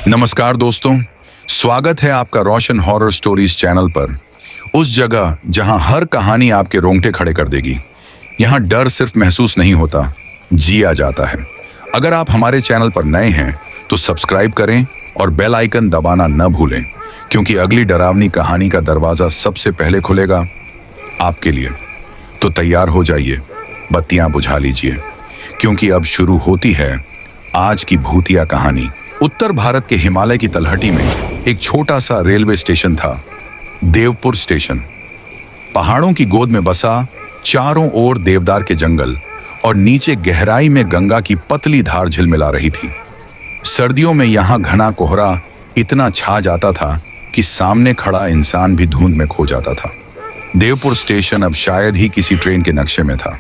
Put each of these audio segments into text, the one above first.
नमस्कार दोस्तों, स्वागत है आपका रोशन हॉरर स्टोरीज चैनल पर। उस जगह जहां हर कहानी आपके रोंगटे खड़े कर देगी। यहां डर सिर्फ महसूस नहीं होता, जिया जाता है। अगर आप हमारे चैनल पर नए हैं तो सब्सक्राइब करें और बेल आइकन दबाना न भूलें, क्योंकि अगली डरावनी कहानी का दरवाजा सबसे पहले खुलेगा आपके लिए। तो तैयार हो जाइए, बत्तियां बुझा लीजिए, क्योंकि अब शुरू होती है आज की भूतिया कहानी। उत्तर भारत के हिमालय की तलहटी में एक छोटा सा रेलवे स्टेशन था, देवपुर स्टेशन। पहाड़ों की गोद में बसा, चारों ओर देवदार के जंगल और नीचे गहराई में गंगा की पतली धार झिलमिला रही थी। सर्दियों में यहाँ घना कोहरा इतना छा जाता था कि सामने खड़ा इंसान भी धुंध में खो जाता था। देवपुर स्टेशन अब शायद ही किसी ट्रेन के नक्शे में था।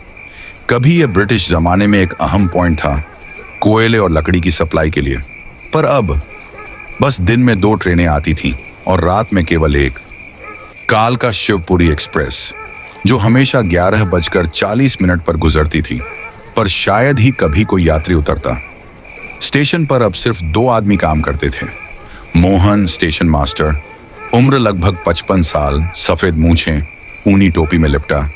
कभी यह ब्रिटिश जमाने में एक अहम पॉइंट था, कोयले और लकड़ी की सप्लाई के लिए। पर अब बस दिन में 2 ट्रेनें आती थीं और रात में केवल एक, कालका शिवपुरी एक्सप्रेस, जो हमेशा 11:40 पर गुजरती थी। पर शायद ही कभी कोई यात्री उतरता। स्टेशन पर अब सिर्फ 2 आदमी काम करते थे। मोहन, स्टेशन मास्टर, उम्र लगभग 55 साल, सफेद मूंछें, ऊनी टोपी में लिपटा,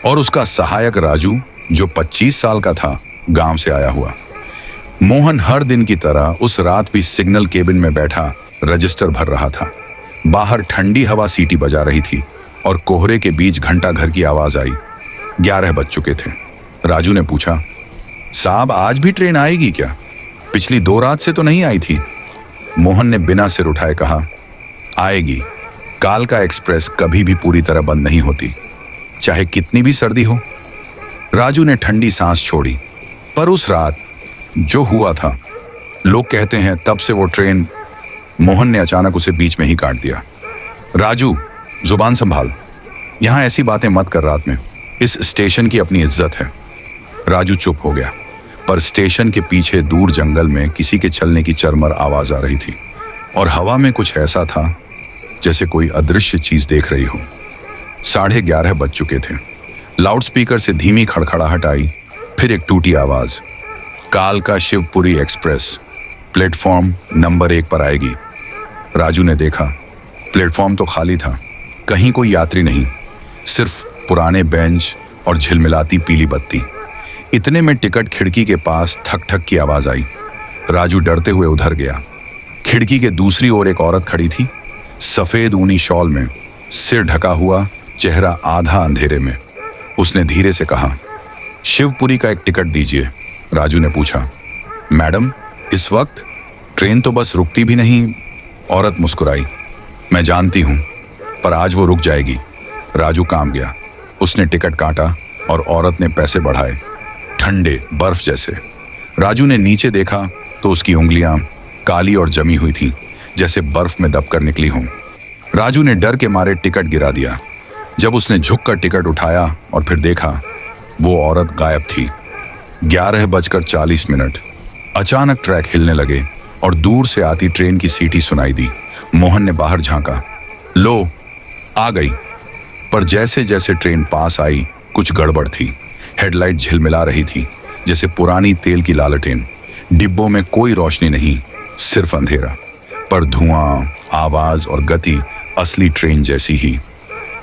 और उसका सहायक राजू, जो 25 साल का था, गांव से आया हुआ। मोहन हर दिन की तरह उस रात भी सिग्नल केबिन में बैठा रजिस्टर भर रहा था। बाहर ठंडी हवा सीटी बजा रही थी और कोहरे के बीच घंटा घर की आवाज आई। 11 बज चुके थे। राजू ने पूछा, साहब आज भी ट्रेन आएगी क्या? पिछली 2 रात से तो नहीं आई थी। मोहन ने बिना सिर उठाए कहा, आएगी। कालका एक्सप्रेस कभी भी पूरी तरह बंद नहीं होती, चाहे कितनी भी सर्दी हो। राजू ने ठंडी सांस छोड़ी। पर उस रात जो हुआ था, लोग कहते हैं तब से वो ट्रेन। मोहन ने अचानक उसे बीच में ही काट दिया। राजू, जुबान संभाल, यहां ऐसी बातें मत कर रात में। इस स्टेशन की अपनी इज्जत है। राजू चुप हो गया। पर स्टेशन के पीछे दूर जंगल में किसी के चलने की चरमर आवाज आ रही थी, और हवा में कुछ ऐसा था जैसे कोई अदृश्य चीज देख रही हो। 11:30 बज चुके थे। लाउडस्पीकर से धीमी खड़खड़ाहट आई, फिर एक टूटी आवाज, कालका शिवपुरी एक्सप्रेस प्लेटफॉर्म नंबर 1 पर आएगी। राजू ने देखा, प्लेटफॉर्म तो खाली था, कहीं कोई यात्री नहीं, सिर्फ पुराने बेंच और झिलमिलाती पीली बत्ती। इतने में टिकट खिड़की के पास ठक ठक की आवाज आई। राजू डरते हुए उधर गया। खिड़की के दूसरी ओर एक औरत खड़ी थी, सफेद ऊनी शॉल में, सिर ढका हुआ, चेहरा आधा अंधेरे में। उसने धीरे से कहा, शिवपुरी का एक टिकट दीजिए। राजू ने पूछा, मैडम इस वक्त? ट्रेन तो बस रुकती भी नहीं। औरत मुस्कुराई, मैं जानती हूं, पर आज वो रुक जाएगी। राजू काम गया। उसने टिकट काटा और औरत ने पैसे बढ़ाए, ठंडे बर्फ जैसे। राजू ने नीचे देखा तो उसकी उंगलियां काली और जमी हुई थीं, जैसे बर्फ में दबकर निकली हों। राजू ने डर के मारे टिकट गिरा दिया। जब उसने झुककर टिकट उठाया और फिर देखा, वो औरत गायब थी। 11:40 अचानक ट्रैक हिलने लगे और दूर से आती ट्रेन की सीटी सुनाई दी। मोहन ने बाहर झांका, लो आ गई। पर जैसे जैसे ट्रेन पास आई, कुछ गड़बड़ थी। हेडलाइट झिलमिला रही थी, जैसे पुरानी तेल की लालटेन। डिब्बों में कोई रोशनी नहीं, सिर्फ अंधेरा। पर धुआं, आवाज और गति असली ट्रेन जैसी ही।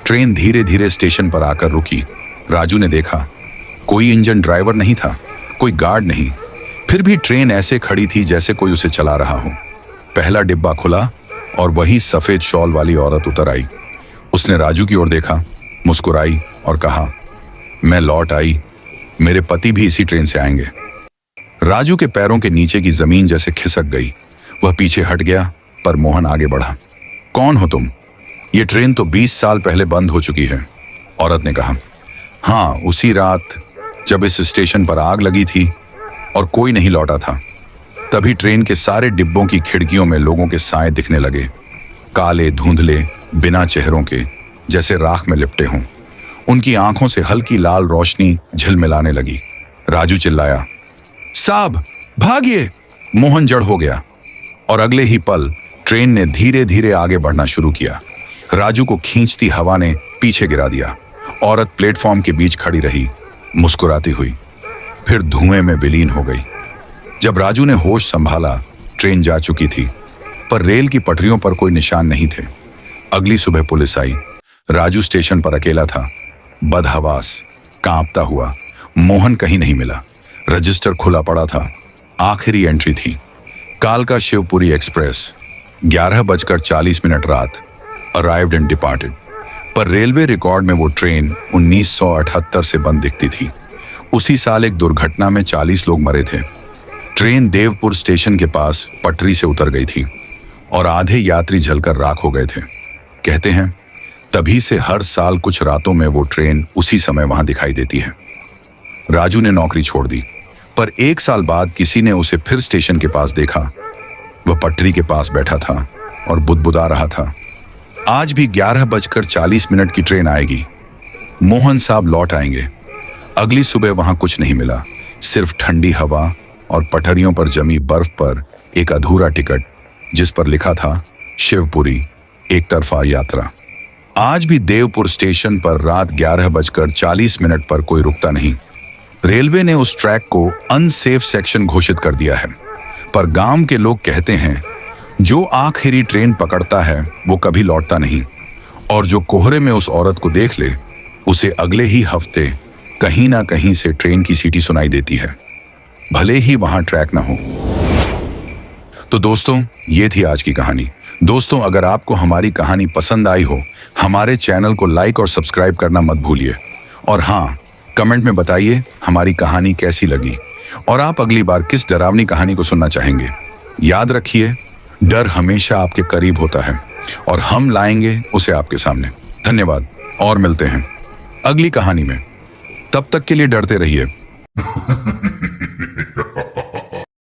ट्रेन धीरे धीरे स्टेशन पर आकर रुकी। राजू ने देखा, कोई इंजन ड्राइवर नहीं था, कोई गार्ड नहीं। फिर भी ट्रेन ऐसे खड़ी थी जैसे कोई उसे चला रहा हो। पहला डिब्बा खुला और वही सफेद शॉल वाली औरत उतर आई। उसने राजू की ओर देखा, मुस्कुराई और कहा, मैं लौट आई, मेरे पति भी इसी ट्रेन से आएंगे। राजू के पैरों के नीचे की जमीन जैसे खिसक गई। वह पीछे हट गया, पर मोहन आगे बढ़ा। कौन हो तुम? ये ट्रेन तो 20 साल पहले बंद हो चुकी है। औरत ने कहा, हाँ, उसी रात जब इस स्टेशन पर आग लगी थी और कोई नहीं लौटा था, तभी ट्रेन के सारे डिब्बों की खिड़कियों में लोगों के साए दिखने लगे, काले धुंधले, बिना चेहरों के, जैसे राख में लिपटे हों। उनकी आंखों से हल्की लाल रोशनी झिलमिलाने लगी। राजू चिल्लाया, साहब भागिए! मोहन जड़ हो गया और अगले ही पल ट्रेन ने धीरे धीरे आगे बढ़ना शुरू किया। राजू को खींचती हवा ने पीछे गिरा दिया। औरत प्लेटफॉर्म के बीच खड़ी रही, मुस्कुराती हुई, फिर धुएं में विलीन हो गई। जब राजू ने होश संभाला, ट्रेन जा चुकी थी। पर रेल की पटरियों पर कोई निशान नहीं थे। अगली सुबह पुलिस आई। राजू स्टेशन पर अकेला था, बदहवास, कांपता हुआ। मोहन कहीं नहीं मिला। रजिस्टर खुला पड़ा था। आखिरी एंट्री थी, कालका शिवपुरी एक्सप्रेस, 11:40 रात, अराइव्ड एंड डिपार्टेड। पर रेलवे रिकॉर्ड में वो ट्रेन 1978 से बंद दिखती थी। उसी साल एक दुर्घटना में 40 लोग मरे थे। ट्रेन देवपुर स्टेशन के पास पटरी से उतर गई थी और आधे यात्री जलकर राख हो गए थे। कहते हैं तभी से हर साल कुछ रातों में वो ट्रेन उसी समय वहां दिखाई देती है। राजू ने नौकरी छोड़ दी, पर 1 साल बाद किसी ने उसे फिर स्टेशन के पास देखा। वह पटरी के पास बैठा था और बुदबुदा रहा था, आज भी 11:40 की ट्रेन आएगी, मोहन साहब लौट आएंगे। अगली सुबह वहां कुछ नहीं मिला, सिर्फ ठंडी हवा और पटरियों पर जमी बर्फ पर एक अधूरा टिकट जिस पर लिखा था शिवपुरी, एक तरफा यात्रा। आज भी देवपुर स्टेशन पर रात 11:40 पर कोई रुकता नहीं। रेलवे ने उस ट्रैक को अनसेफ सेक्शन घोषित कर दिया है, पर गांव के लोग कहते हैं जो आखिरी ट्रेन पकड़ता है वो कभी लौटता नहीं, और जो कोहरे में उस औरत को देख ले उसे अगले ही हफ्ते कहीं ना कहीं से ट्रेन की सीटी सुनाई देती है, भले ही वहां ट्रैक ना हो। तो दोस्तों, ये थी आज की कहानी। दोस्तों, अगर आपको हमारी कहानी पसंद आई हो, हमारे चैनल को लाइक और सब्सक्राइब करना मत भूलिए। और हाँ, कमेंट में बताइए हमारी कहानी कैसी लगी और आप अगली बार किस डरावनी कहानी को सुनना चाहेंगे। याद रखिए, डर हमेशा आपके करीब होता है और हम लाएंगे उसे आपके सामने। धन्यवाद और मिलते हैं अगली कहानी में। तब तक के लिए डरते रहिए।